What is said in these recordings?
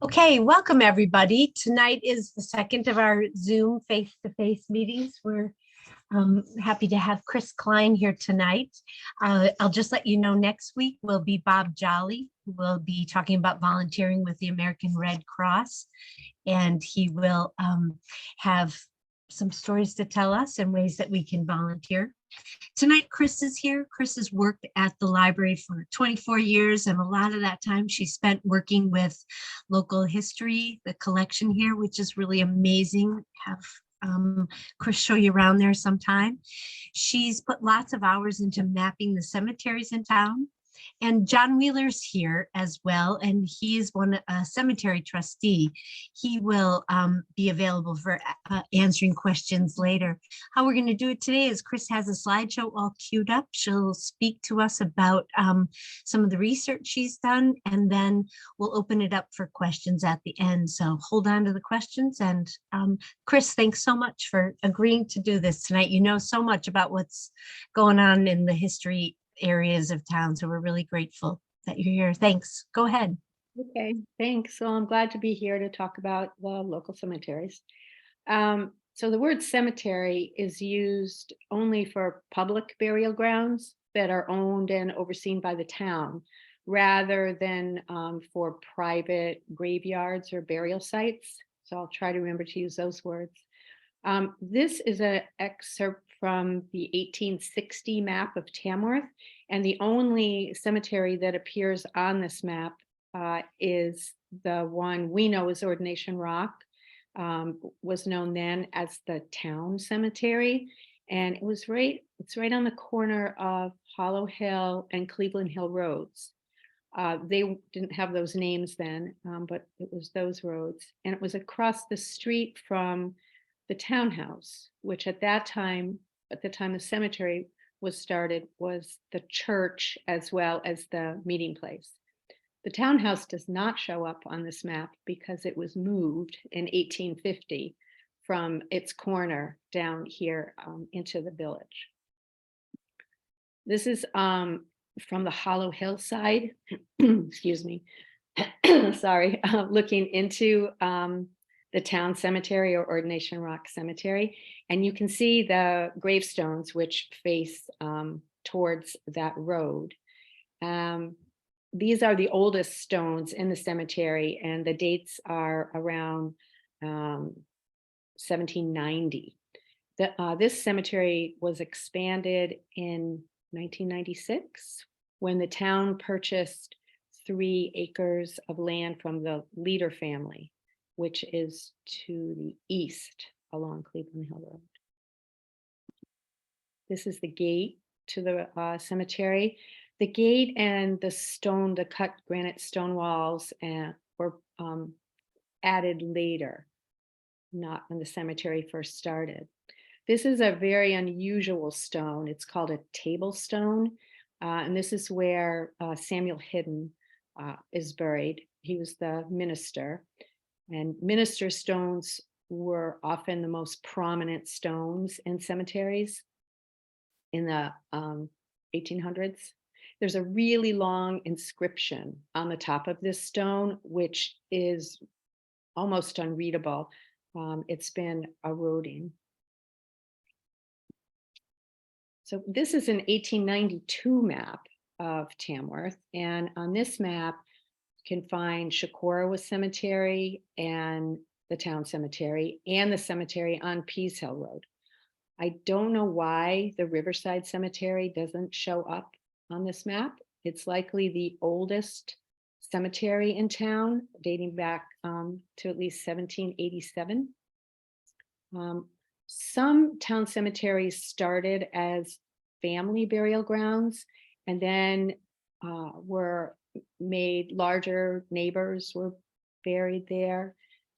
Okay, welcome everybody. Tonight is the second of our Zoom face-to-face meetings. We're happy to have Chris Clyne here tonight. I'll just let you know next week will be Bob Jolly, who will be talking about volunteering with the American Red Cross, and he will have some stories to tell us and ways that we can volunteer. Tonight, Chris is here. Chris has worked at the library for 24 years, and a lot of that time she spent working with local history, the collection here, which is really amazing. Have Chris show you around there sometime. She's put lots of hours into mapping the cemeteries in town. And John Wheeler's here as well, and he is a cemetery trustee. He will be available for answering questions later. How we're going to do it today is Chris has a slideshow all queued up. She'll speak to us about some of the research she's done, and then we'll open it up for questions at the end. So hold on to the questions. And Chris, thanks so much for agreeing to do this tonight. You know so much about what's going on in the history areas of town, so we're really grateful that you're here. Thanks. Go ahead. Okay, thanks. So I'm glad to be here to talk about the local cemeteries. So the word cemetery is used only for public burial grounds that are owned and overseen by the town, rather than for private graveyards or burial sites. So I'll try to remember to use those words. This is an excerpt from the 1860 map of Tamworth, and the only cemetery that appears on this map is the one we know as Ordination Rock, was known then as the Town Cemetery, and it's right on the corner of Hollow Hill and Cleveland Hill Roads. They didn't have those names then, but it was those roads, and it was across the street from the townhouse, which at the time the cemetery was started, was the church as well as the meeting place. The townhouse does not show up on this map because it was moved in 1850 from its corner down here into the village. This is from the Hollow Hill side, excuse me, sorry, looking into the Town Cemetery or Ordination Rock Cemetery. And you can see the gravestones which face towards that road. These are the oldest stones in the cemetery, and the dates are around 1790. This cemetery was expanded in 1996 when the town purchased 3 acres of land from the Leader family, which is to the east along Cleveland Hill Road. This is the gate to the cemetery. The gate and the cut granite stone walls were added later, not when the cemetery first started. This is a very unusual stone. It's called a table stone, and this is where Samuel Hidden is buried. He was the minister. And minister stones were often the most prominent stones in cemeteries in the 1800s. There's a really long inscription on the top of this stone, which is almost unreadable. It's been eroding. So this is an 1892 map of Tamworth, and on this map, can find Shakora Cemetery and the Town Cemetery and the cemetery on Pease Hill Road. I don't know why the Riverside Cemetery doesn't show up on this map. It's likely the oldest cemetery in town, dating back to at least 1787. Some town cemeteries started as family burial grounds and then were made larger. Neighbors were buried there,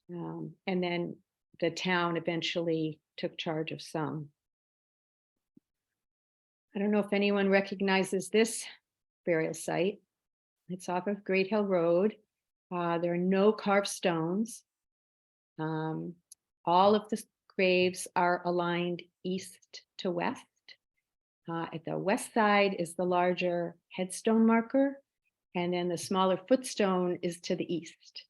and then the town eventually took charge of some. I don't know if anyone recognizes this burial site. It's off of Great Hill Road. There are no carved stones. All of the graves are aligned east to west. At the west side is the larger headstone marker, and then the smaller footstone is to the east.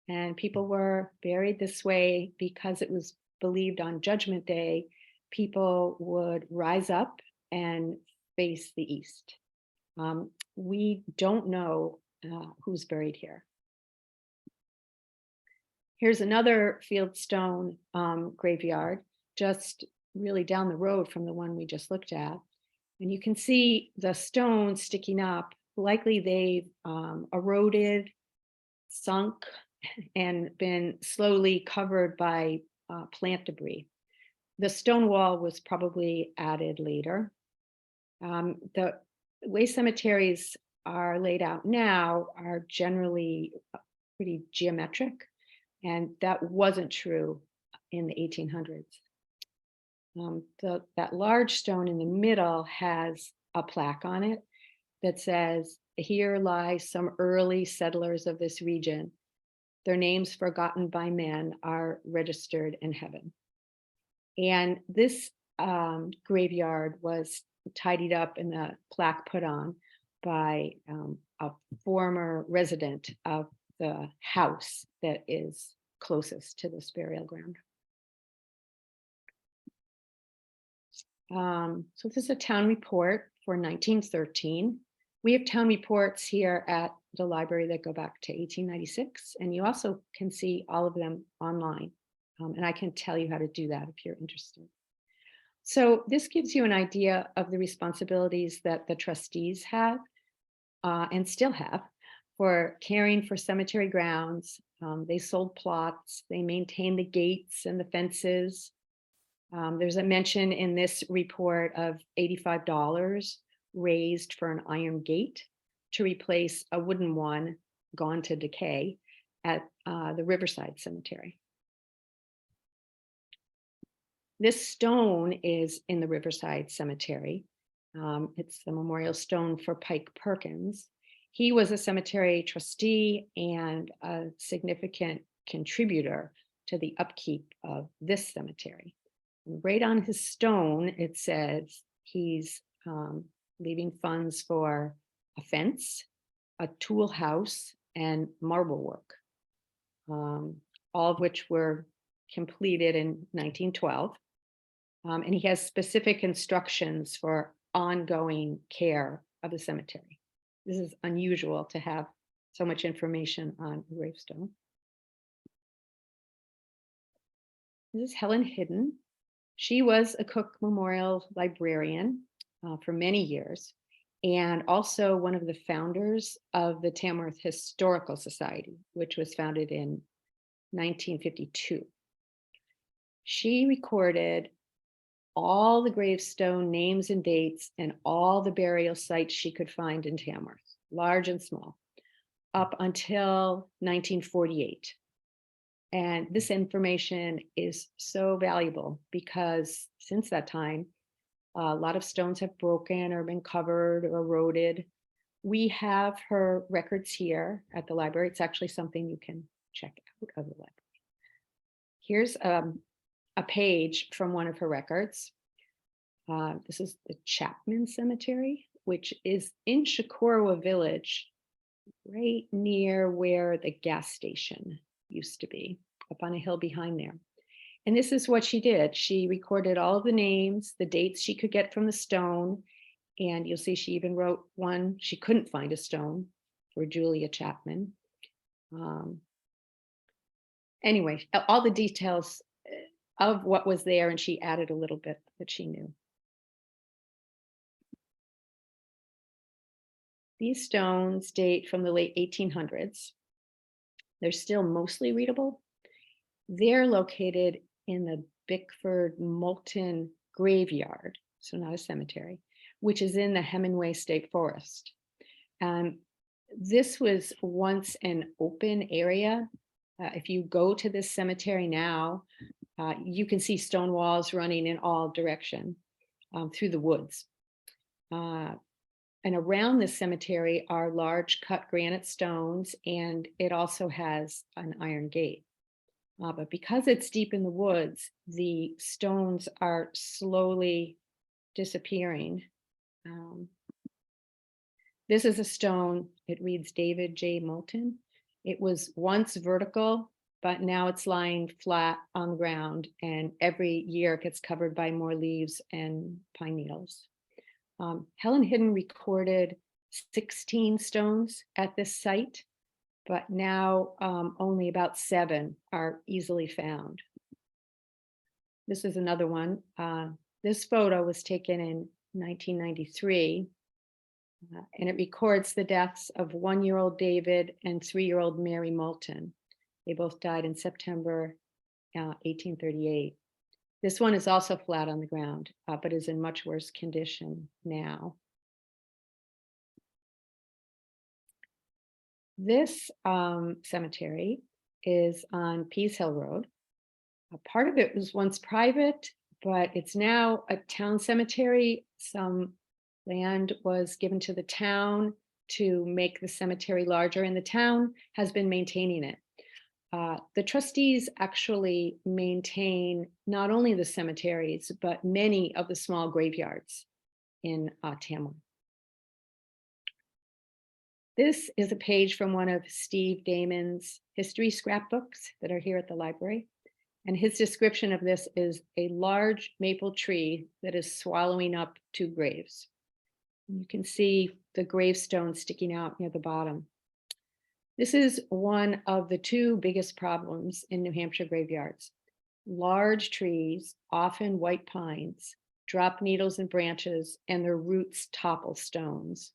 And people were buried this way because it was believed on Judgment Day, people would rise up and face the east. We don't know who's buried here. Here's another fieldstone graveyard, just really down the road from the one we just looked at. And you can see the stones sticking up. Likely they've eroded, sunk, and been slowly covered by plant debris. The stone wall was probably added later. The way cemeteries are laid out now are generally pretty geometric, and that wasn't true in the 1800s. That large stone in the middle has a plaque on it that says, "Here lie some early settlers of this region. Their names forgotten by men are registered in heaven." And this graveyard was tidied up and the plaque put on by a former resident of the house that is closest to this burial ground. So this is a town report for 1913. We have town reports here at the library that go back to 1896, and you also can see all of them online. And I can tell you how to do that if you're interested. So this gives you an idea of the responsibilities that the trustees have and still have for caring for cemetery grounds. They sold plots, they maintained the gates and the fences. There's a mention in this report of $85 raised for an iron gate to replace a wooden one gone to decay at the Riverside Cemetery. This stone is in the Riverside Cemetery. It's the memorial stone for Pike Perkins. He was a cemetery trustee and a significant contributor to the upkeep of this cemetery. And right on his stone, it says he's leaving funds for a fence, a tool house, and marble work, all of which were completed in 1912. And he has specific instructions for ongoing care of the cemetery. This is unusual to have so much information on a gravestone. This is Helen Hidden. She was a Cook Memorial librarian for many years, and also one of the founders of the Tamworth Historical Society, which was founded in 1952. She recorded all the gravestone names and dates and all the burial sites she could find in Tamworth, large and small, up until 1948. And this information is so valuable because since that time, a lot of stones have broken or been covered or eroded. We have her records here at the library. It's actually something you can check out of the library. Here's a page from one of her records. This is the Chapman Cemetery, which is in Shakorowa Village, right near where the gas station used to be, up on a hill behind there. And this is what she did. She recorded all of the names, the dates she could get from the stone, and you'll see she even wrote one. She couldn't find a stone for Julia Chapman. Anyway, all the details of what was there, and she added a little bit that she knew. These stones date from the late 1800s. They're still mostly readable. They're located in the Bickford Moulton Graveyard, so not a cemetery, which is in the Hemingway State Forest. This was once an open area. If you go to this cemetery now, you can see stone walls running in all directions through the woods. And around this cemetery are large cut granite stones, and it also has an iron gate. But because it's deep in the woods, the stones are slowly disappearing. This is a stone, it reads David J. Moulton. It was once vertical, but now it's lying flat on the ground, and every year it gets covered by more leaves and pine needles. Helen Hidden recorded 16 stones at this site, but now only about 7 are easily found. This is another one. This photo was taken in 1993, and it records the deaths of 1-year-old David and 3-year-old Mary Moulton. They both died in September 1838. This one is also flat on the ground, but is in much worse condition now. This cemetery is on Pease Hill Road. A part of it was once private, but it's now a town cemetery. Some land was given to the town to make the cemetery larger, and the town has been maintaining it. The trustees actually maintain not only the cemeteries, but many of the small graveyards in Tamworth. This is a page from one of Steve Damon's history scrapbooks that are here at the library. And his description of this is a large maple tree that is swallowing up 2 graves. You can see the gravestone sticking out near the bottom. This is one of the 2 biggest problems in New Hampshire graveyards. Large trees, often white pines, drop needles and branches, and their roots topple stones.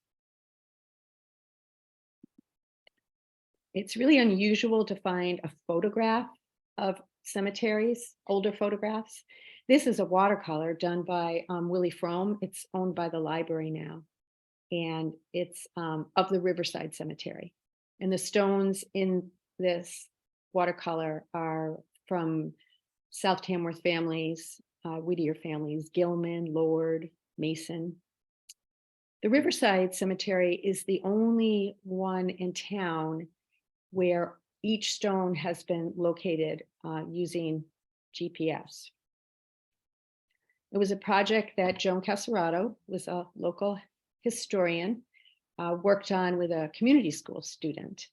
It's really unusual to find a photograph of cemeteries, older photographs. This is a watercolor done by Willie Frome. It's owned by the library now, and it's of the Riverside Cemetery. And the stones in this watercolor are from South Tamworth families, Whittier families, Gilman, Lord, Mason. The Riverside Cemetery is the only one in town where each stone has been located using GPS. It was a project that Joan Casarato, was a local historian, worked on with a community school student.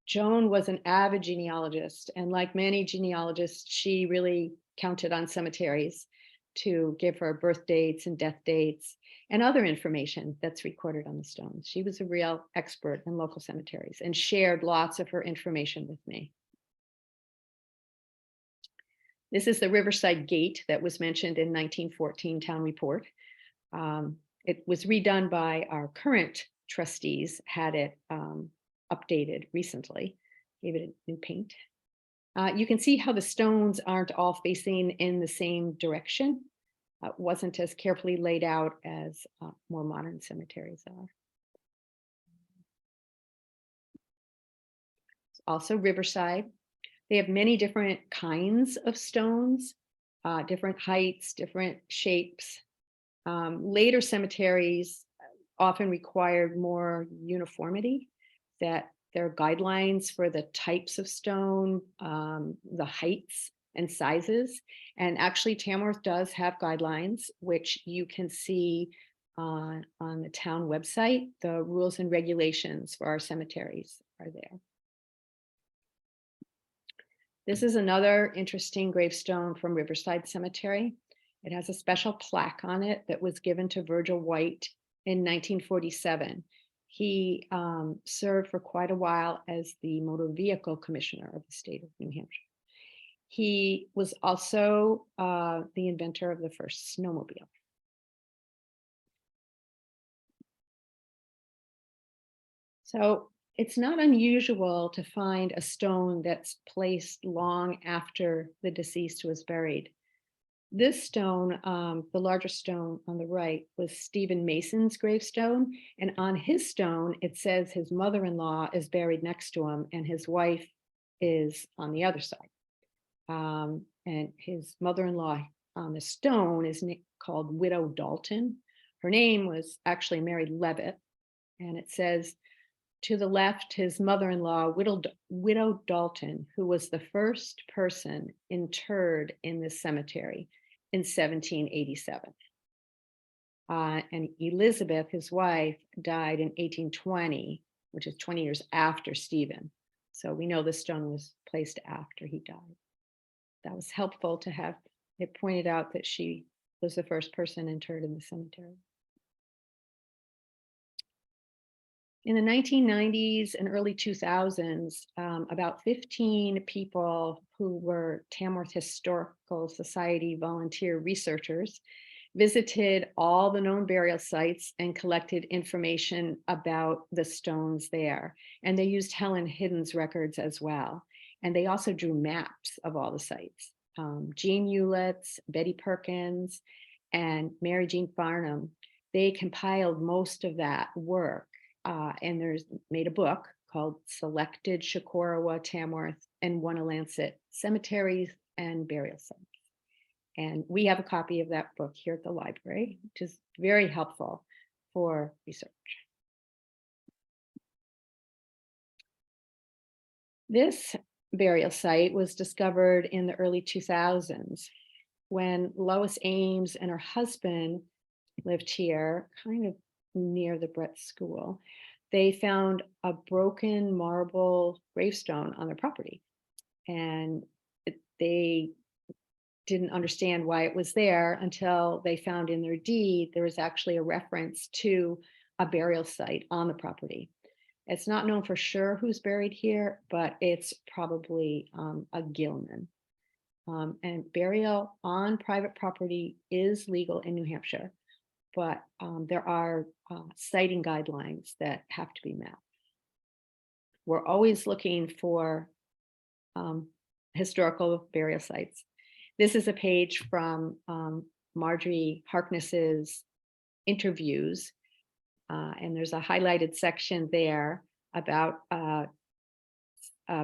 Joan was an avid genealogist, and like many genealogists, she really counted on cemeteries to give her birth dates and death dates and other information that's recorded on the stones. She was a real expert in local cemeteries and shared lots of her information with me. This is the Riverside Gate that was mentioned in 1914 town report. It was redone by our current trustees, had it updated recently, gave it a new paint. You can see how the stones aren't all facing in the same direction. It wasn't as carefully laid out as more modern cemeteries are. Also Riverside. They have many different kinds of stones, different heights, different shapes. Later cemeteries often required more uniformity, that there are guidelines for the types of stone, the heights and sizes. And actually Tamworth does have guidelines, which you can see on the town website. The rules and regulations for our cemeteries are there. This is another interesting gravestone from Riverside Cemetery. It has a special plaque on it that was given to Virgil White in 1947. He served for quite a while as the motor vehicle commissioner of the state of New Hampshire. He was also the inventor of the first snowmobile. So it's not unusual to find a stone that's placed long after the deceased was buried. This stone, the larger stone on the right, was Stephen Mason's gravestone. And on his stone, it says his mother-in-law is buried next to him and his wife is on the other side. And his mother-in-law on the stone is called Widow Dalton. Her name was actually Mary Levitt. And it says, to the left, his mother-in-law, Widow Dalton, who was the first person interred in this cemetery in 1787. And Elizabeth, his wife, died in 1820 which is 20 years after Stephen. So we know the stone was placed after he died. That was helpful to have it pointed out that she was the first person interred in the cemetery. In the 1990s and early 2000s, about 15 people who were Tamworth Historical Society volunteer researchers visited all the known burial sites and collected information about the stones there. And they used Helen Hidden's records as well. And they also drew maps of all the sites. Jean Hewlett's, Betty Perkins, and Mary Jean Farnham, they compiled most of that work. And there's made a book called Selected Shakorowa, Tamworth, and Wonalancet Cemeteries and Burial Sites. And we have a copy of that book here at the library, which is very helpful for research. This burial site was discovered in the early 2000s when Lois Ames and her husband lived here, kind of near the Brett School. They found a broken marble gravestone on their property, and they didn't understand why it was there until they found in their deed there was actually a reference to a burial site on the property. It's not known for sure who's buried here, but it's probably a Gilman. And burial on private property is legal in New Hampshire, but there are siting guidelines that have to be met. We're always looking for historical burial sites. This is a page from Marjorie Harkness's interviews, and there's a highlighted section there about a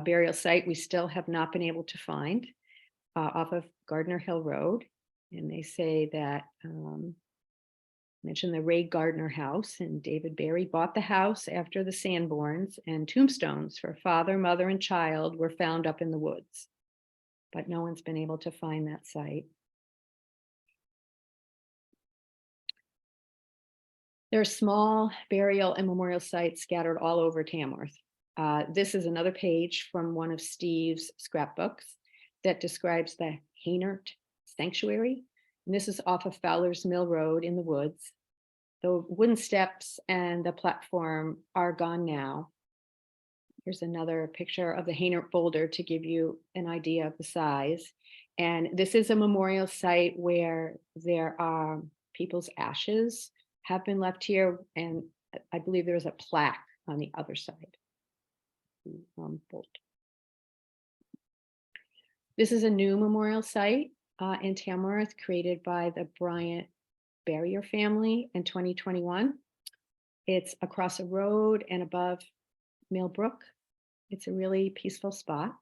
burial site we still have not been able to find off of Gardner Hill Road. And they say that, mention the Ray Gardner house, and David Barry bought the house after the Sanborns, and tombstones for father, mother, and child were found up in the woods. But no one's been able to find that site. There are small burial and memorial sites scattered all over Tamworth. This is another page from one of Steve's scrapbooks that describes the Hainert Sanctuary. And this is off of Fowler's Mill Road in the woods. The wooden steps and the platform are gone now. Here's another picture of the Hainert boulder to give you an idea of the size. And this is a memorial site where there are people's ashes have been left here. And I believe there's a plaque on the other side. This is a new memorial site in Tamworth created by the Bryant Barrier family in 2021. It's across a road and above Millbrook. It's a really peaceful spot.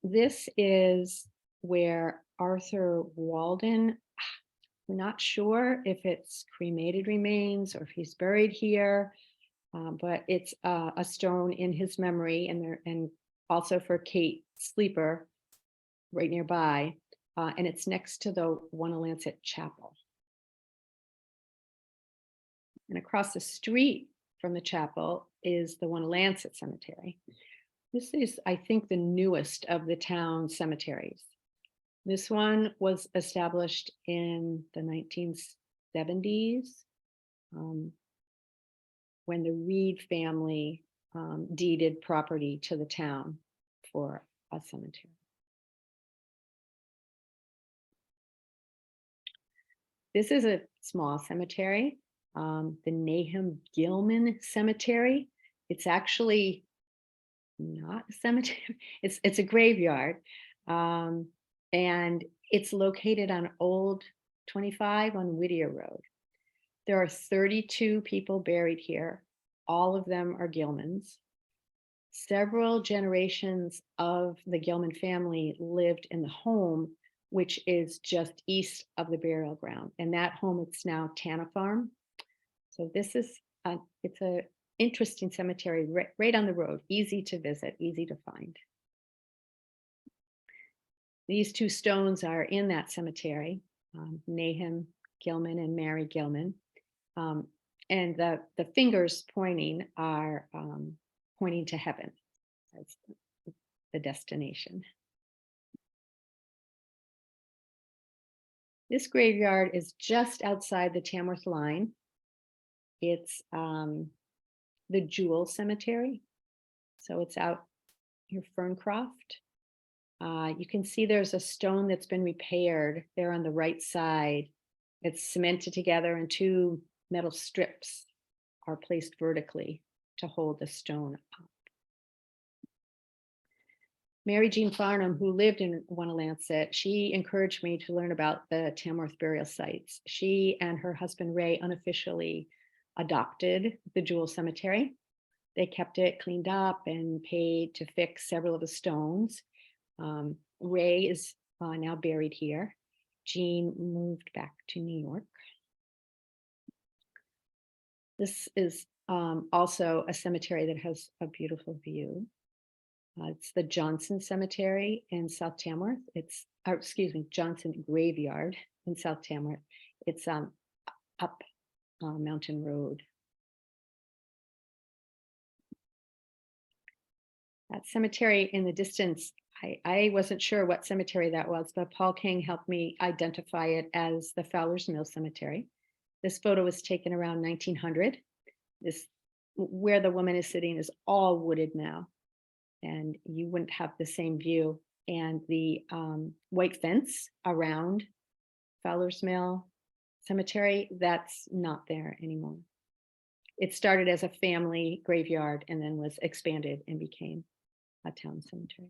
This is where Arthur Walden, we're not sure if it's cremated remains or if he's buried here, but it's a stone in his memory, and also for Kate Sleeper right nearby, and it's next to the Wonalancet Chapel. And across the street from the chapel is the Wonalancet Cemetery. This is, I think, the newest of the town cemeteries. This one was established in the 1970s when the Reed family deeded property to the town for a cemetery. This is a small cemetery, the Nahum Gilman Cemetery. It's actually not a cemetery, it's a graveyard. And it's located on Old 25 on Whittier Road. There are 32 people buried here. All of them are Gilmans. Several generations of the Gilman family lived in the home, which is just east of the burial ground. And that home, it's now Tana Farm. So this is, it's a interesting cemetery right on the road, easy to visit, easy to find. These two stones are in that cemetery, Nahum Gilman and Mary Gilman. And the fingers pointing are pointing to heaven. That's the destination. This graveyard is just outside the Tamworth line. It's the Jewel Cemetery. So it's out near Ferncroft. You can see there's a stone that's been repaired there on the right side. It's cemented together and two metal strips are placed vertically to hold the stone up. Mary Jean Farnham, who lived in Wanalancet, she encouraged me to learn about the Tamworth burial sites. She and her husband Ray unofficially adopted the Jewel Cemetery. They kept it cleaned up and paid to fix several of the stones. Ray is now buried here. Jean moved back to New York. This is also a cemetery that has a beautiful view. It's the Johnson Cemetery in South Tamworth. Johnson Graveyard in South Tamworth. It's up Mountain Road. That cemetery in the distance, I wasn't sure what cemetery that was, but Paul King helped me identify it as the Fowler's Mill Cemetery. This photo was taken around 1900. Where the woman is sitting is all wooded now, and you wouldn't have the same view. And the white fence around Fowler's Mill Cemetery, that's not there anymore. It started as a family graveyard and then was expanded and became a town cemetery.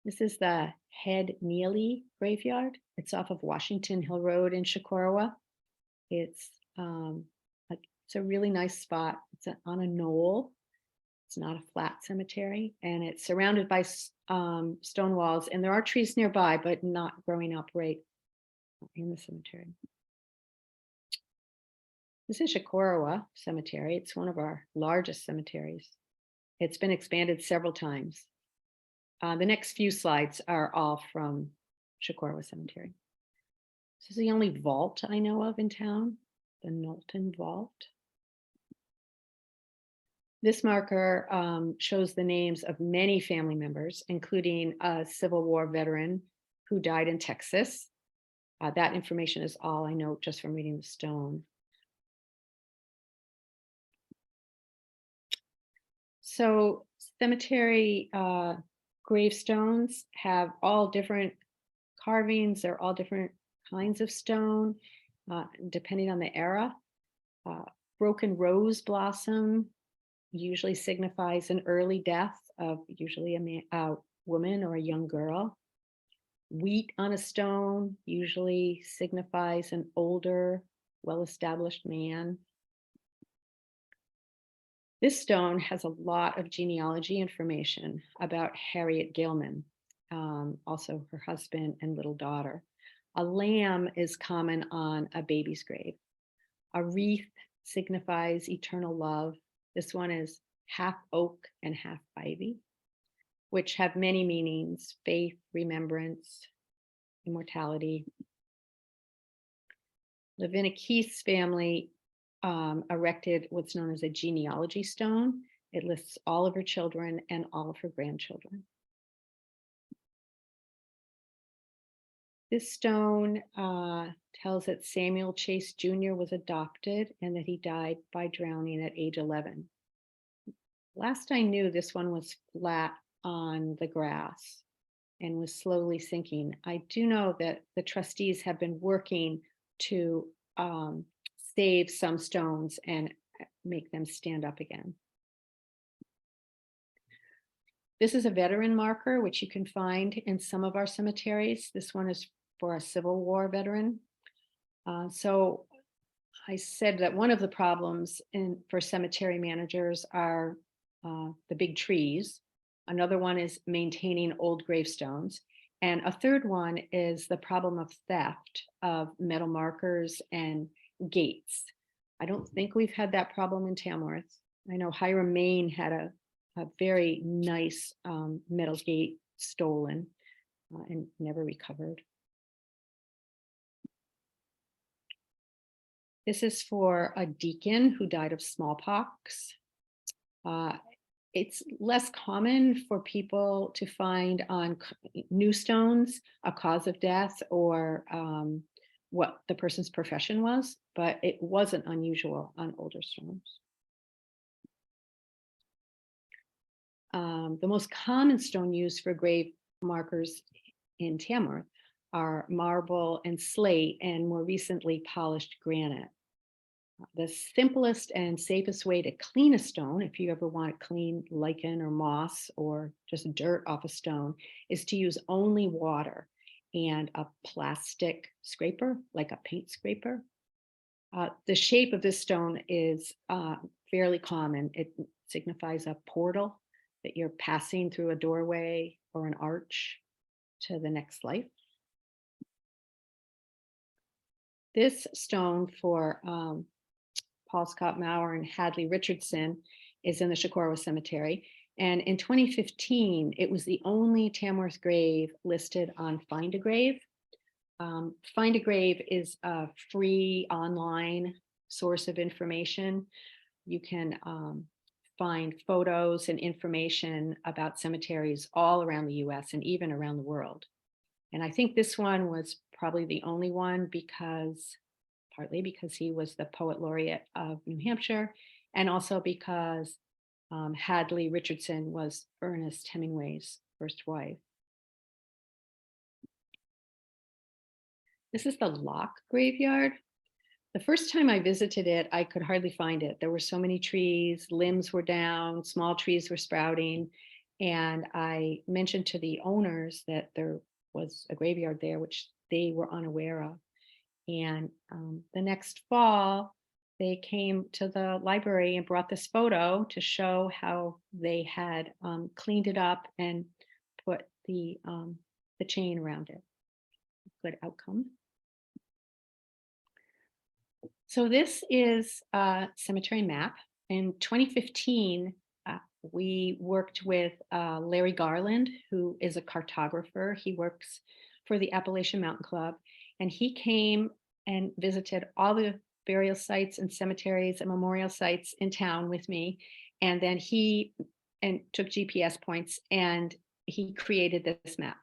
This is the Head Neely Graveyard. It's off of Washington Hill Road in Shakorowa. It's a really nice spot. It's on a knoll. It's not a flat cemetery, and it's surrounded by stone walls, and there are trees nearby, but not growing up right in the cemetery. This is Shakorowa Cemetery. It's one of our largest cemeteries. It's been expanded several times. The next few slides are all from Shakorowa Cemetery. This is the only vault I know of in town, the Knowlton Vault. This marker shows the names of many family members, including a Civil War veteran who died in Texas. That information is all I know just from reading the stone. So cemetery gravestones have all different carvings. They're all different kinds of stone, depending on the era. Broken rose blossom usually signifies an early death of usually a woman or a young girl. Wheat on a stone usually signifies an older, well-established man. This stone has a lot of genealogy information about Harriet Gilman, also her husband and little daughter. A lamb is common on a baby's grave. A wreath signifies eternal love. This one is half oak and half ivy, which have many meanings: faith, remembrance, immortality. Lavinia Keith's family erected what's known as a genealogy stone. It lists all of her children and all of her grandchildren. This stone tells that Samuel Chase Jr. was adopted and that he died by drowning at age 11. Last I knew, this one was flat on the grass and was slowly sinking. I do know that the trustees have been working to save some stones and make them stand up again. This is a veteran marker, which you can find in some of our cemeteries. This one is for a Civil War veteran. So I said that one of the problems for cemetery managers are the big trees. Another one is maintaining old gravestones. And a third one is the problem of theft of metal markers and gates. I don't think we've had that problem in Tamworth. I know Hiram, Maine had a very nice metal gate stolen and never recovered. This is for a deacon who died of smallpox. It's less common for people to find on new stones a cause of death or what the person's profession was, but it wasn't unusual on older stones. The most common stone used for grave markers in Tamworth are marble and slate, and more recently polished granite. The simplest and safest way to clean a stone, if you ever want to clean lichen or moss or just dirt off a stone, is to use only water and a plastic scraper, like a paint scraper. The shape of this stone is fairly common. It signifies a portal, that you're passing through a doorway or an arch to the next life. This stone for Paul Scott Maurer and Hadley Richardson is in the Chocorua Cemetery. And in 2015, it was the only Tamworth grave listed on Find a Grave. Find a Grave is a free online source of information. You can find photos and information about cemeteries all around the US and even around the world. And I think this one was probably the only one partly because he was the poet laureate of New Hampshire, and also because Hadley Richardson was Ernest Hemingway's first wife. This is the Lock Graveyard. The first time I visited it, I could hardly find it. There were so many trees, limbs were down, small trees were sprouting. And I mentioned to the owners that there was a graveyard there, which they were unaware of. And the next fall, they came to the library and brought this photo to show how they had cleaned it up and put the chain around it. Good outcome. So this is a cemetery map. In 2015, we worked with Larry Garland, who is a cartographer. He works for the Appalachian Mountain Club, and he came and visited all the burial sites and cemeteries and memorial sites in town with me. And then he took GPS points and he created this map.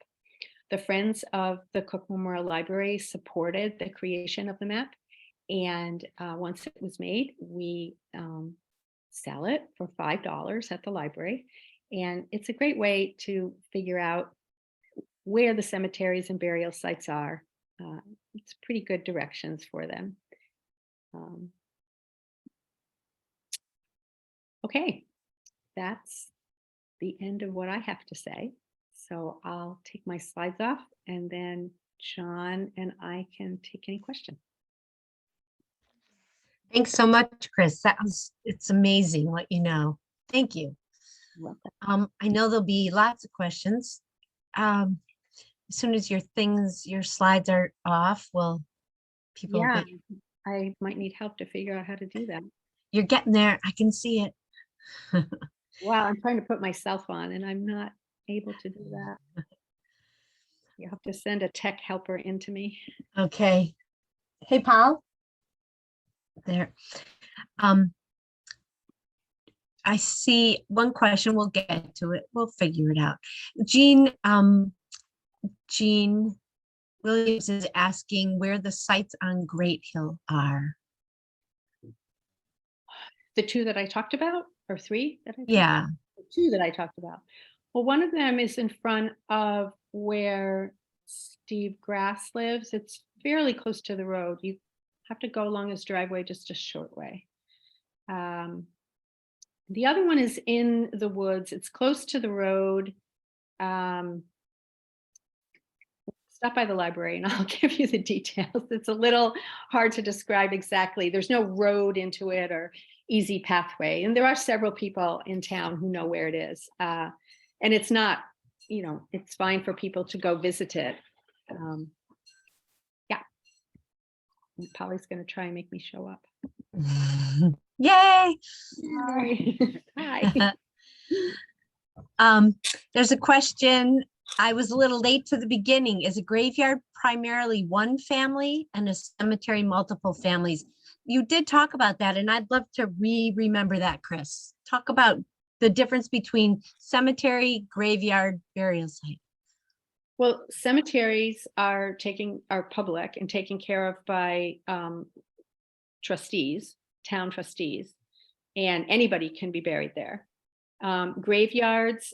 The Friends of the Cook Memorial Library supported the creation of the map. And once it was made, we sell it for $5 at the library. And it's a great way to figure out where the cemeteries and burial sites are. It's pretty good directions for them. Okay, that's the end of what I have to say. So I'll take my slides off, and then John and I can take any questions. Thanks so much, Chris. It's amazing what you know. Thank you. I know there'll be lots of questions. As soon as your slides are off, people. Yeah, I might need help to figure out how to do that. You're getting there. I can see it. Wow, I'm trying to put myself on and I'm not able to do that. You have to send a tech helper into me. Okay. Hey, Paul. There. I see one question. We'll get to it. We'll figure it out. Jean Williams is asking where the sites on Great Hill are. The two that I talked about, or three that I talked Yeah. about? The two that I talked about. Well, one of them is in front of where Steve Grass lives. It's fairly close to the road. You have to go along his driveway just a short way. The other one is in the woods. It's close to the road. Stop by the library and I'll give you the details. It's a little hard to describe exactly. There's no road into it or easy pathway. And there are several people in town who know where it is. And it's not, it's fine for people to go visit it. Yeah. And Polly's going to try and make me show up. Yay. Hi. There's a question I was a little late to the beginning. Is a graveyard primarily one family and a cemetery multiple families? You did talk about that, and I'd love to remember that, Chris. Talk about the difference between cemetery, graveyard, burial site. Well, cemeteries are public and taken care of by trustees, town trustees, and anybody can be buried there. Graveyards,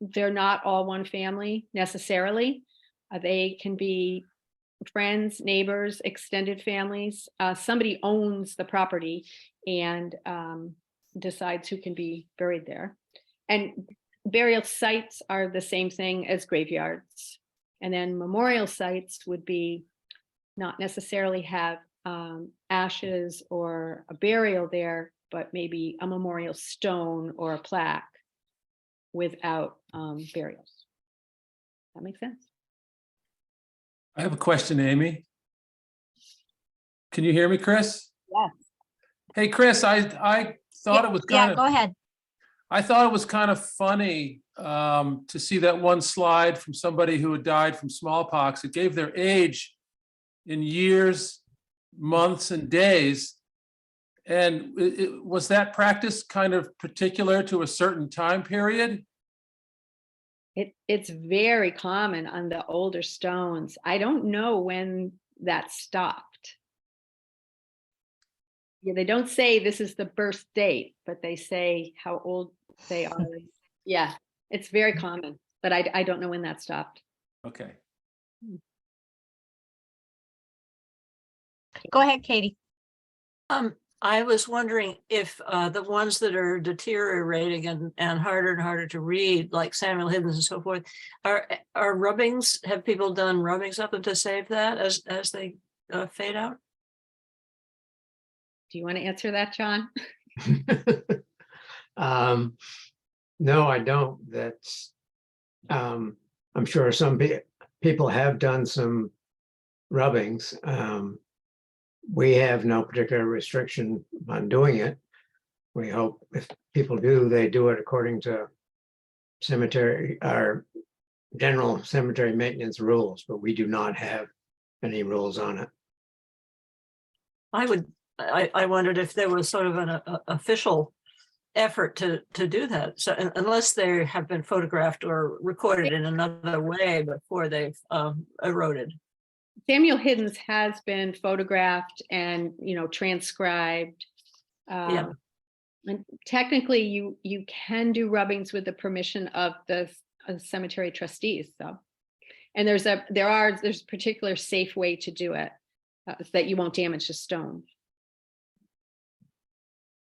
they're not all one family necessarily. They can be friends, neighbors, extended families. Somebody owns the property and decides who can be buried there. And burial sites are the same thing as graveyards. And then memorial sites would be not necessarily have ashes or a burial there, but maybe a memorial stone or a plaque without burials. That makes sense? I have a question, Amy. Can you hear me, Chris? Yes. Hey, Chris, I thought it was kind go of, ahead. I thought it was kind of funny to see that one slide from somebody who had died from smallpox. It gave their age in years, months, and days. And was that practice kind of particular to a certain time period? It's very common on the older stones. I don't know when that stopped. Yeah, they don't say this is the birth date, but they say how old they are. Yeah, it's very common, but I don't know when that stopped. Okay. Go ahead, Katie. I was wondering if the ones that are deteriorating and harder to read, like Samuel Hiddens and so forth, are rubbings? Have people done rubbings up them to save that as they fade out? Do you want to answer that, John? No, I don't. That's I'm sure some people have done some rubbings. We have no particular restriction on doing it. We hope if people do, they do it according to cemetery or general cemetery maintenance rules, but we do not have any rules on it. I wondered if there was sort of an official effort to do that. So unless they have been photographed or recorded in another way before they've eroded. Samuel Hiddens has been photographed and transcribed. Yeah. And technically, you can do rubbings with the permission of the cemetery trustees. So, and there's a particular safe way to do it that you won't damage the stone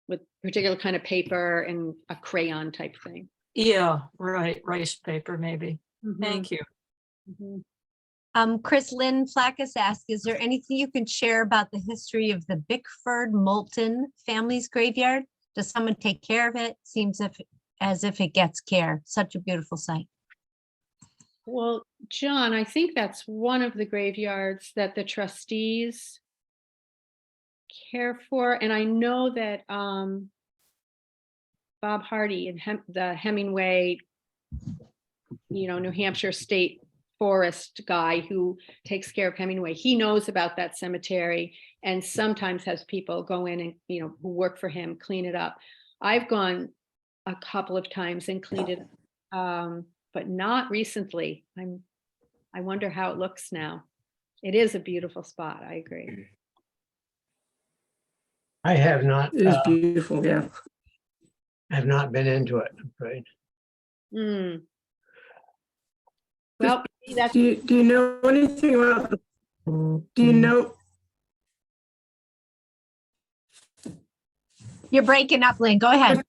with particular kind of paper and a crayon type thing. Yeah, right. Rice paper, maybe. Thank you. Chris, Lynn Flackus asked, is there anything you can share about the history of the Bickford Moulton family's graveyard? Does someone take care of it? Seems as if it gets care. Such a beautiful site. Well, John, I think that's one of the graveyards that the trustees care for. And I know that Bob Hardy and the Hemingway, New Hampshire State Forest guy who takes care of Hemingway, he knows about that cemetery and sometimes has people go in and, who work for him, clean it up. I've gone a couple of times and cleaned it, but not recently. I wonder how it looks now. It is a beautiful spot. I agree. I have not. It is beautiful, yeah. I have not been into it, I'm afraid. Well, that's Do you know anything about the, do you know? You're breaking up, Lynn. Go ahead.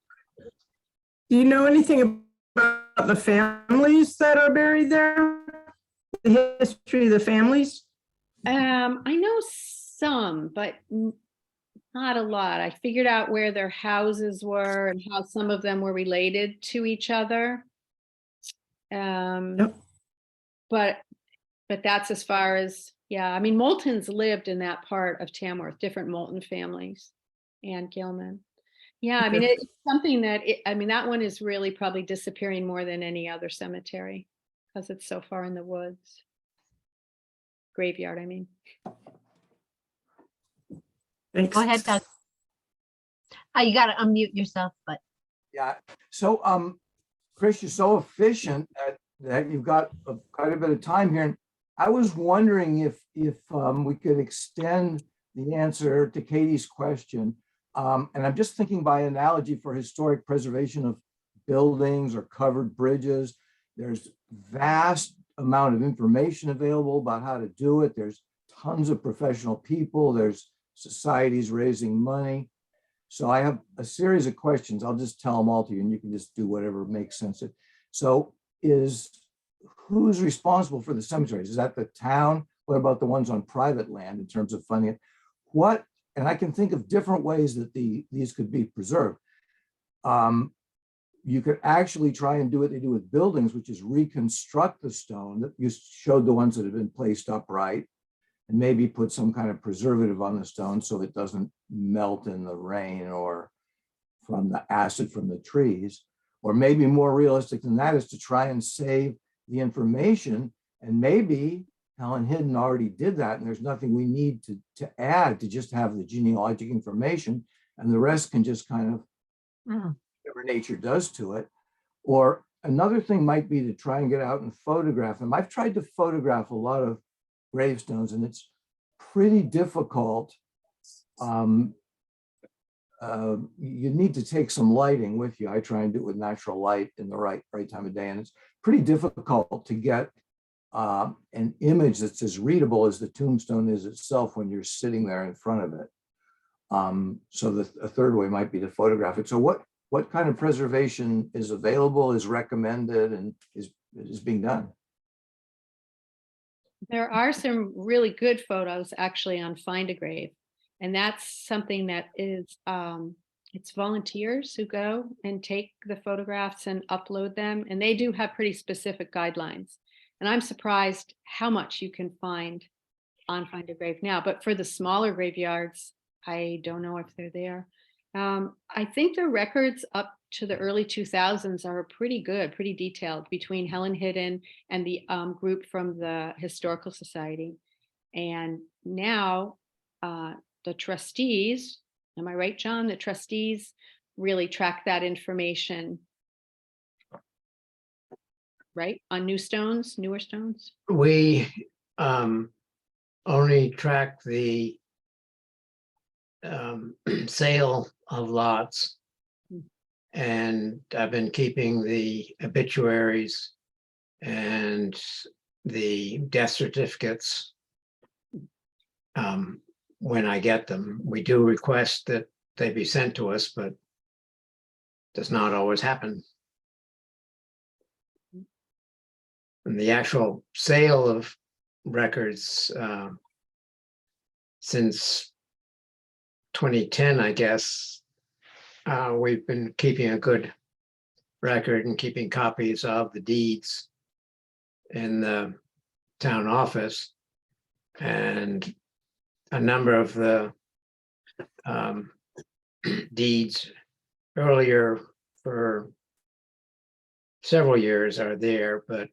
Do you know anything about the families that are buried there? The history of the families? I know some, but not a lot. I figured out where their houses were and how some of them were related to each other. Yep. But that's as far as, yeah. I mean, Moultons lived in that part of Tamworth, different Moulton families and Gilman. Yeah, I mean, it's something that, that one is really probably disappearing more than any other cemetery. because it's so far in the woods. Graveyard, I mean. Thanks. Go ahead, Doug. You gotta unmute yourself, but Yeah, so, Chris, you're so efficient that you've got quite a bit of time here. And I was wondering if we could extend the answer to Katie's question. And I'm just thinking by analogy for historic preservation of buildings or covered bridges. There's vast amount of information available about how to do it. There's tons of professional people. There's societies raising money. So I have a series of questions. I'll just tell them all to you and you can just do whatever makes sense. So who's responsible for the cemeteries? Is that the town? What about the ones on private land in terms of funding it? And I can think of different ways that these could be preserved. You could actually try and do what they do with buildings, which is reconstruct the stone. That you showed the ones that have been placed upright, and maybe put some kind of preservative on the stone so it doesn't melt in the rain or from the acid from the trees. Or maybe more realistic than that is to try and save the information. And maybe Helen Hidden already did that, and there's nothing we need to add, to just have the genealogic information, and the rest can just kind of whatever nature does to it. Or another thing might be to try and get out and photograph them. I've tried to photograph a lot of gravestones, and it's pretty difficult. You need to take some lighting with you. I try and do it with natural light in the right time of day, and it's pretty difficult to get an image that's as readable as the tombstone is itself when you're sitting there in front of it. So a third way might be to photograph it. So what kind of preservation is available, is recommended, and is being done? There are some really good photos actually on Find a Grave. And that's something that is, it's volunteers who go and take the photographs and upload them. And they do have pretty specific guidelines. And I'm surprised how much you can find on Find a Grave now. But for the smaller graveyards, I don't know if they're there. I think the records up to the early 2000s are pretty good, pretty detailed, between Helen Hidden and the group from the Historical Society. And now the trustees, am I right, John? The trustees really track that information, right? On newer stones? We only track the sale of lots. And I've been keeping the obituaries and the death certificates when I get them. We do request that they be sent to us, but does not always happen. And the actual sale of records since 2010, I guess, we've been keeping a good record and keeping copies of the deeds in the town office. And a number of the deeds earlier for several years are there, but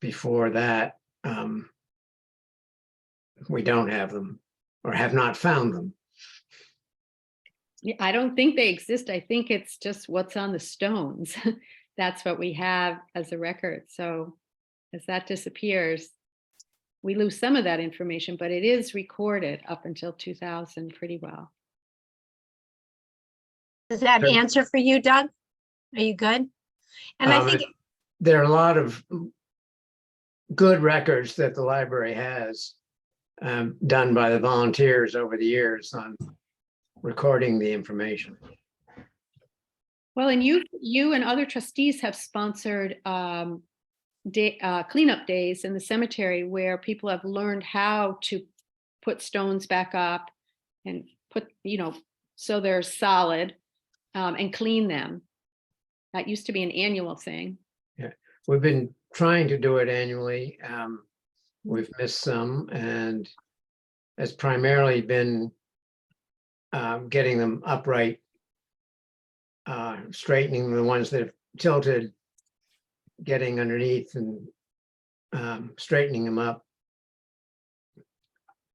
before that, we don't have them or have not found them. Yeah, I don't think they exist. I think it's just what's on the stones. That's what we have as a record. So as that disappears, we lose some of that information, but it is recorded up until 2000 pretty well. does that Sure. answer for you, Doug? Are you good? And I think There are a lot of good records that the library has done by the volunteers over the years on recording the information. Well, and you and other trustees have sponsored cleanup days in the cemetery where people have learned how to put stones back up and put, so they're solid, and clean them. That used to be an annual thing. Yeah, we've been trying to do it annually. We've missed some, and it's primarily been getting them upright, straightening the ones that have tilted, getting underneath and straightening them up.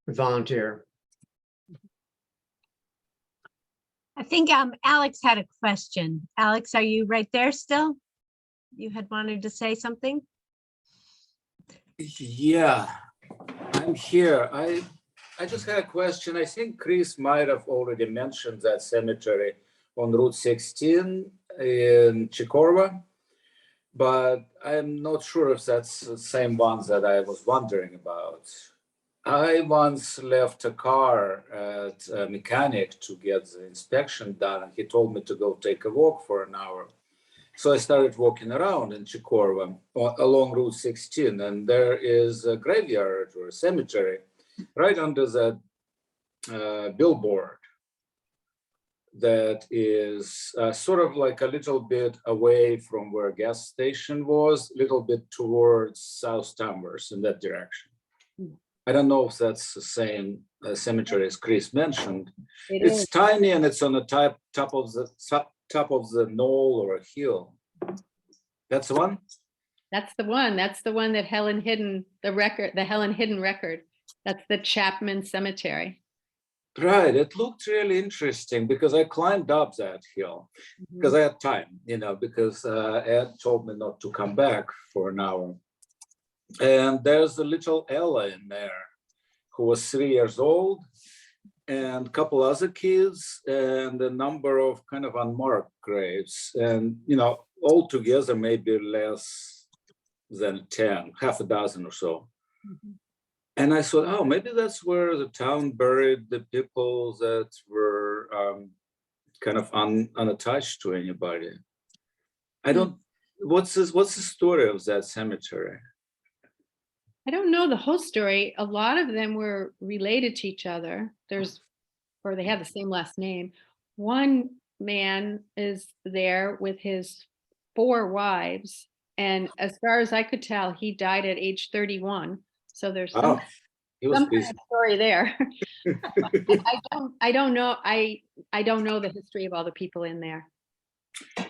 Volunteer. I think Alex had a question. Alex, are you right there still? You had wanted to say something? Yeah, I'm here. I just had a question. I think Chris might have already mentioned that cemetery on Route 16 in Chikorva, but I'm not sure if that's the same one that I was wondering about. I once left a car at a mechanic to get the inspection done, and he told me to go take a walk for an hour. So I started walking around in Chikorva along Route 16, and there is a graveyard or a cemetery right under that billboard that is sort of like a little bit away from where a gas station was, a little bit towards South Tamworth in that direction. I don't know if that's the same cemetery as Chris mentioned. It's tiny and it's on the top of the knoll or a hill. That's the one? That's the one. That's the one that Helen Hidden, the Helen Hidden record. That's the Chapman Cemetery. Right. It looked really interesting because I climbed up that hill because I had time, because Ed told me not to come back for an hour. And there's a little Ella in there who was 3 years old, and a couple other kids, and a number of kind of unmarked graves. And, all together, maybe less than 10, half a dozen or so. And I thought, oh, maybe that's where the town buried the people that were kind of unattached to anybody. What's the story of that cemetery? I don't know the whole story. A lot of them were related to each other. Or they have the same last name. One man is there with his 4 wives. And as far as I could tell, he died at age 31. So there's some kind of story there. I don't know. I don't know the history of all the people in there.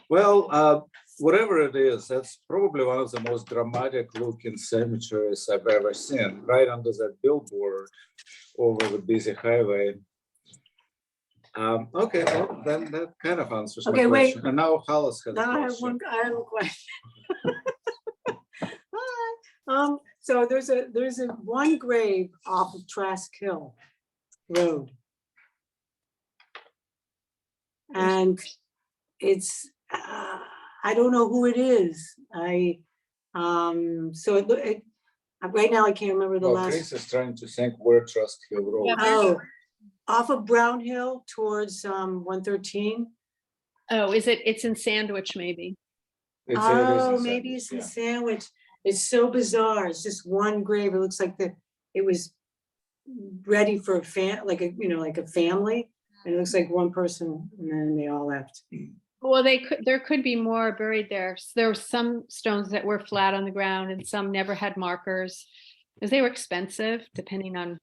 Well, whatever it is, that's probably one of the most dramatic looking cemeteries I've ever seen, right under that billboard over the busy highway. Okay, well, then that kind of answers my question. Wait. And now Hollis has a Now question. I have a question. Hi. So there's a one grave off of Trask Hill Road. And it's, I don't know who it is. Right now I can't remember the last. Chris is trying to think where Trask Hill Road. Yeah. Oh, off of Brown Hill towards 113. Oh, it's in Sandwich maybe. Maybe it's in yeah. Sandwich. It's so bizarre. It's just one grave. It looks like it was ready for a like a family. And it looks like one person, and then they all left. Well, there could be more buried there. So there were some stones that were flat on the ground, and some never had markers, because they were expensive, depending on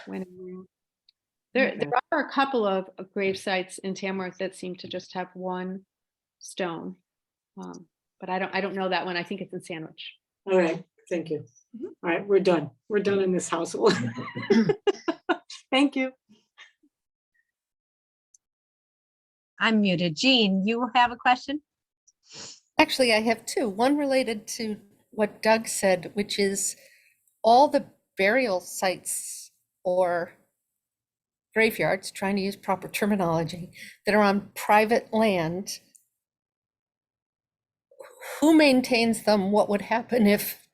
when. There are a couple of grave sites in Tamworth that seem to just have one stone, but I don't know that one. I think it's in Sandwich. All right, thank you. All right, we're done. We're done in this household. Thank you. I'm muted. Jean, you have a question? Actually, I have 2. One related to what Doug said, which is all the burial sites or graveyards, trying to use proper terminology, that are on private land. Who maintains them? What would happen if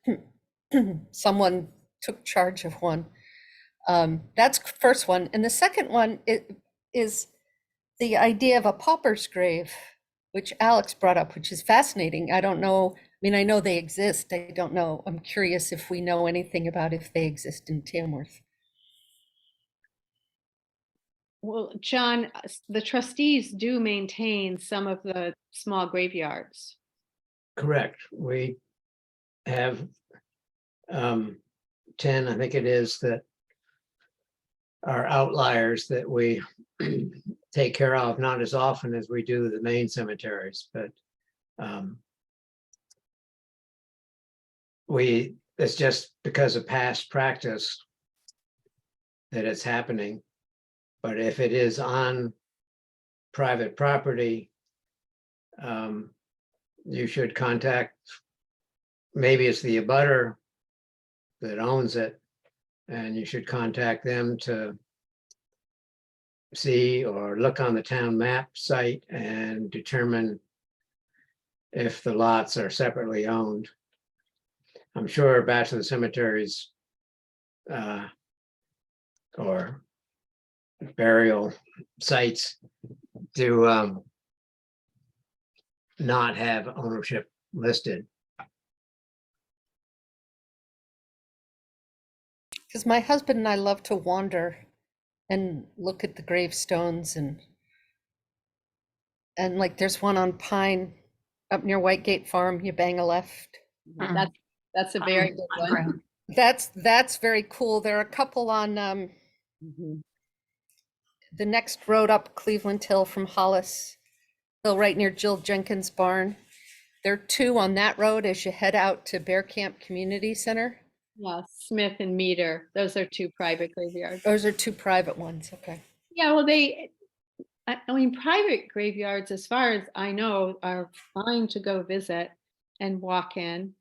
someone took charge of one? That's first one. And the second one is the idea of a pauper's grave, which Alex brought up, which is fascinating. I don't know. I mean, I know they exist. I don't know. I'm curious if we know anything about if they exist in Tamworth. Well, John, the trustees do maintain some of the small graveyards. Correct. We have 10, I think it is, that are outliers that we take care of, not as often as we do the main cemeteries, but it's just because of past practice that it's happening. But if it is on private property, you should contact, maybe it's the abutter that owns it, and you should contact them to see or look on the town map site and determine if the lots are separately owned. I'm sure Bachelor Cemeteries or burial sites do not have ownership listed. Because my husband and I love to wander and look at the gravestones and like there's one on Pine up near Whitegate Farm, you bang a left. That's a very good one. That's very cool. There are a couple on Mhm. the next road up Cleveland Hill from Hollis Hill, right near Jill Jenkins' barn. There are two on that road as you head out to Bear Camp Community Center. Yeah, Smith and Meter, those are two private graveyards. Those are two private ones. Okay. Yeah, well, I mean, private graveyards, as far as I know, are fine to go visit and walk in.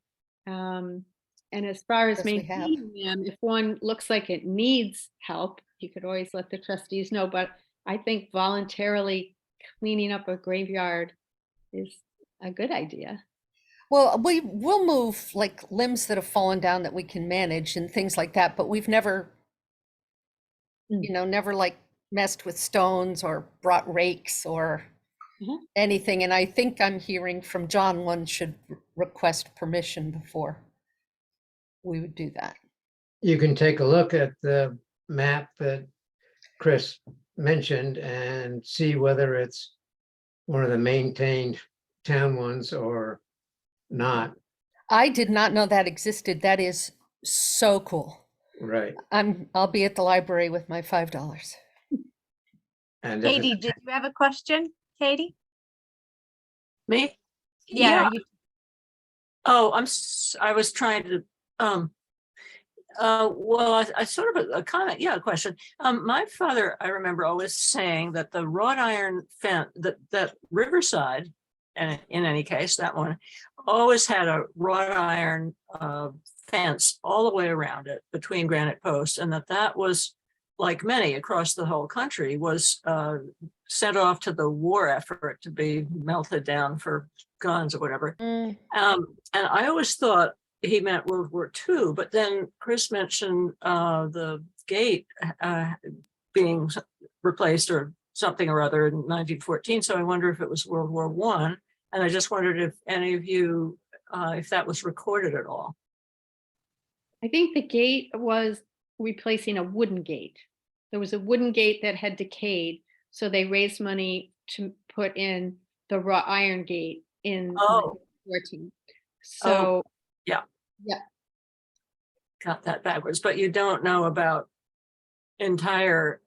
And as far as Yes, we have. maintaining them, if one looks like it needs help, you could always let the trustees know. But I think voluntarily cleaning up a graveyard is a good idea. Well, we will move like limbs that have fallen down that we can manage and things like that, but we've never, never like messed with stones or brought rakes or anything. And I think I'm hearing from John, one should request permission before we would do that. You can take a look at the map that Chris mentioned and see whether it's one of the maintained town ones or not. I did not know that existed. That is so cool. Right. I'll be at the library with my $5. And if Katie, did you have a question? Katie? Me? Yeah. Oh, I was trying to, well, I sort of a comment, yeah, a question. My father, I remember always saying that the wrought iron fence, that Riverside, and in any case, that one always had a wrought iron fence all the way around it between granite posts, and that was, like many across the whole country, was sent off to the war effort to be melted down for guns or whatever. And I always thought he meant World War II, but then Chris mentioned the gate being replaced or something or other in 1914. So I wonder if it was World War I. And I just wondered if any of you, if that was recorded at all. I think the gate was replacing a wooden gate. There was a wooden gate that had decayed, so they raised money to put in the wrought iron gate in 1914. So yeah, yeah, got that backwards. But you don't know about entire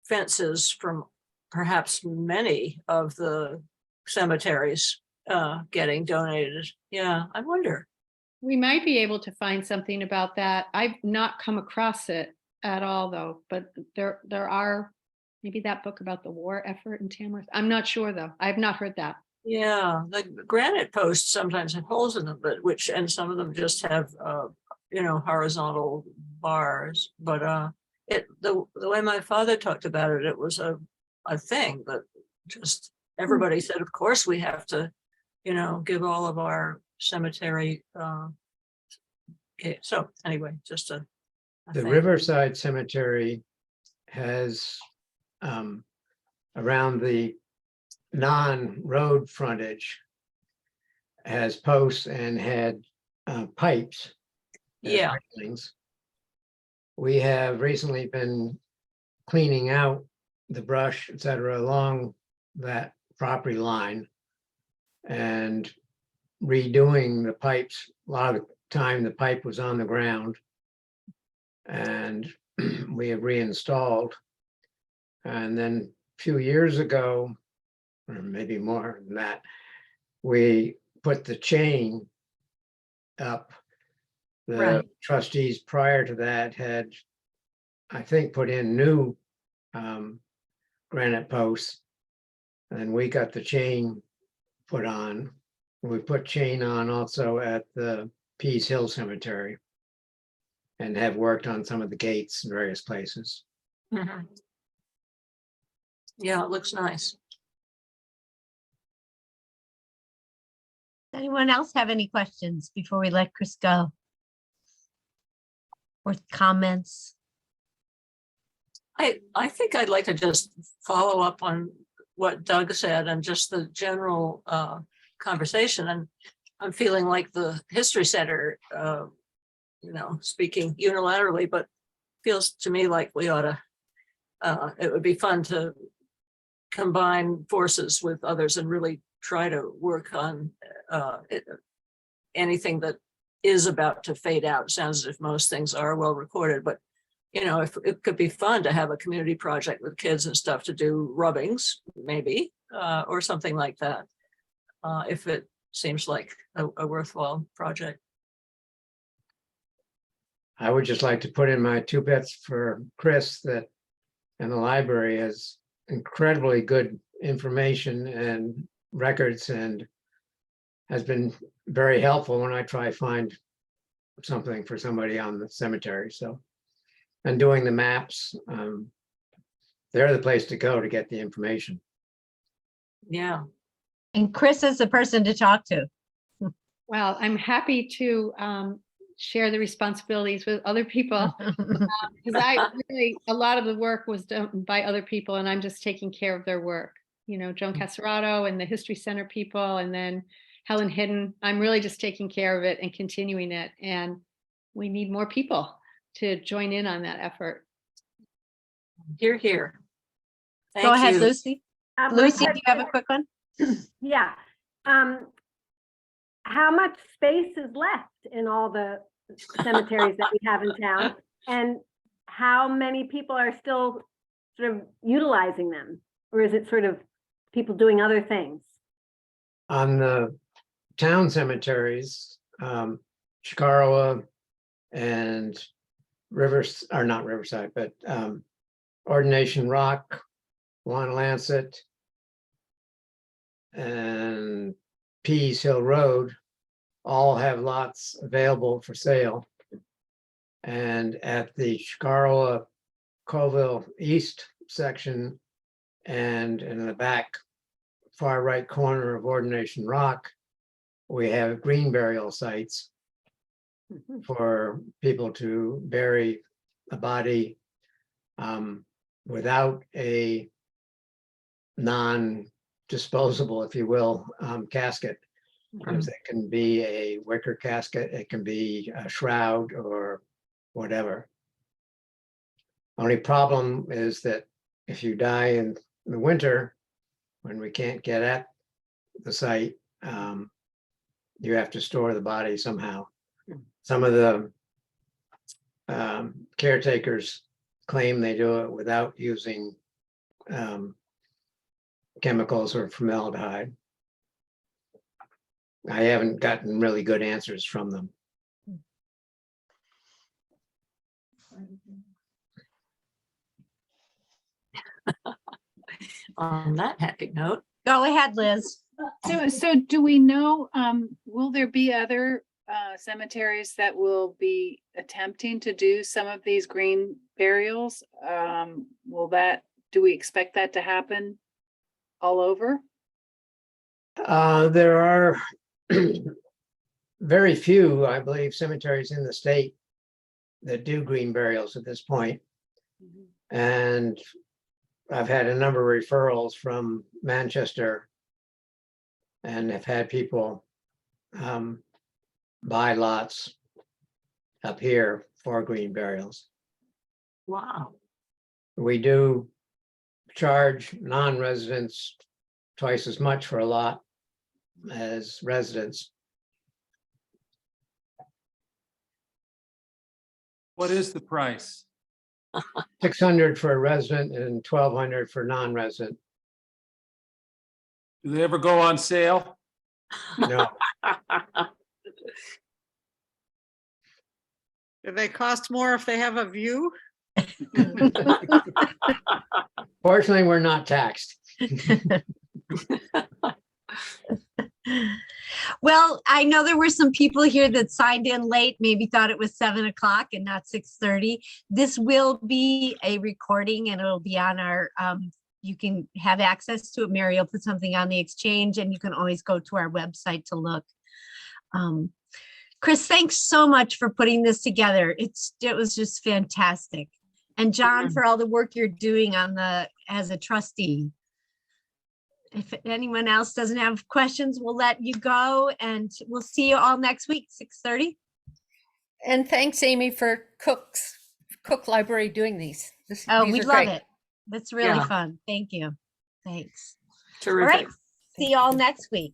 fences from perhaps many of the cemeteries getting donated. Yeah, I wonder. we might be able to find something about that. I've not come across it at all, though. But there are, maybe that book about the war effort in Tamworth. I'm not sure, though. I've not heard that. Yeah, the granite posts sometimes have holes in them, but and some of them just have horizontal bars. But the way my father talked about it, it was a thing that just everybody said, of course we have to, give all of our cemetery. So anyway, just a the thing. Riverside Cemetery has around the non-road frontage has posts and had pipes. as Yeah. railings. We have recently been cleaning out the brush, et cetera, along that property line and redoing the pipes. A lot of the time the pipe was on the ground and we have reinstalled. And then a few years ago, or maybe more than that, we put the chain up. The Right. trustees prior to that had, I think, put in new granite posts. And we got the chain put on. We put chain on also at the Pease Hill Cemetery and have worked on some of the gates in various places. Mhm. Yeah, it looks nice. Anyone else have any questions before we let Chris go? Or comments? I think I'd like to just follow up on what Doug said and just the general conversation. And I'm feeling like the History Center, speaking unilaterally, but feels to me like we ought to, it would be fun to combine forces with others and really try to work on anything that is about to fade out. Sounds as if most things are well recorded, but if it could be fun to have a community project with kids and stuff to do rubbings, maybe, or something like that. If it seems like a worthwhile project. I would just like to put in my 2 bits for Chris that, and the library has incredibly good information and records and has been very helpful when I try to find something for somebody on the cemetery. So, and doing the maps, they're the place to go to get the information. Yeah. And Chris is the person to talk to. Well, I'm happy to share the responsibilities with other people. Because a lot of the work was done by other people and I'm just taking care of their work. Joan Casarato and the History Center people, and then Helen Hidden. I'm really just taking care of it and continuing it. And we need more people to join in on that effort. Hear, hear. Go Thank ahead, you. Lucy. Lucy, do you have a quick one? Yeah. How much space is left in all the cemeteries that we have in town? And how many people are still sort of utilizing them? Or is it sort of people doing other things? On the town cemeteries, Chicarowa and Rivers, or not Riverside, but Ordination Rock, Lancet, and Pease Hill Road all have lots available for sale. And at the Chicarowa Colville East section and in the back far right corner of Ordination Rock, we have green burial sites for people to bury a body without a non-disposable, if you will, casket. It can be a wicker casket, it can be a shroud or whatever. Only problem is that if you die in the winter, when we can't get at the site, you have to store the body somehow. Some of the caretakers claim they do it without using chemicals or formaldehyde. I haven't gotten really good answers from them. On that happy note. Go ahead, Liz. So do we know, will there be other cemeteries that will be attempting to do some of these green burials? Do we expect that to happen all over? There are very few, I believe, cemeteries in the state that do green burials at this point. And I've had a number of referrals from Manchester and have had people buy lots up here for green burials. Wow. We do charge non-residents twice as much for a lot as residents. What is the price? $600 for a resident and $1,200 for non-resident. Do they ever go on sale? No, Do they cost more if they have a view? Fortunately, we're not taxed. Well, I know there were some people here that signed in late, maybe thought it was 7 o'clock and not 6:30. This will be a recording and it'll be on our, you can have access to it. Mary will put something on the exchange and you can always go to our website to look. Chris, thanks so much for putting this together. It was just fantastic. And John, for all the work you're doing as a trustee. If anyone else doesn't have questions, we'll let you go and we'll see you all next week, 6:30. And thanks, Amy, for Cook Library doing these. Oh, These we are love great. it. That's really Yeah. fun. Thank you. Thanks. All Terrific. right. See you all next week.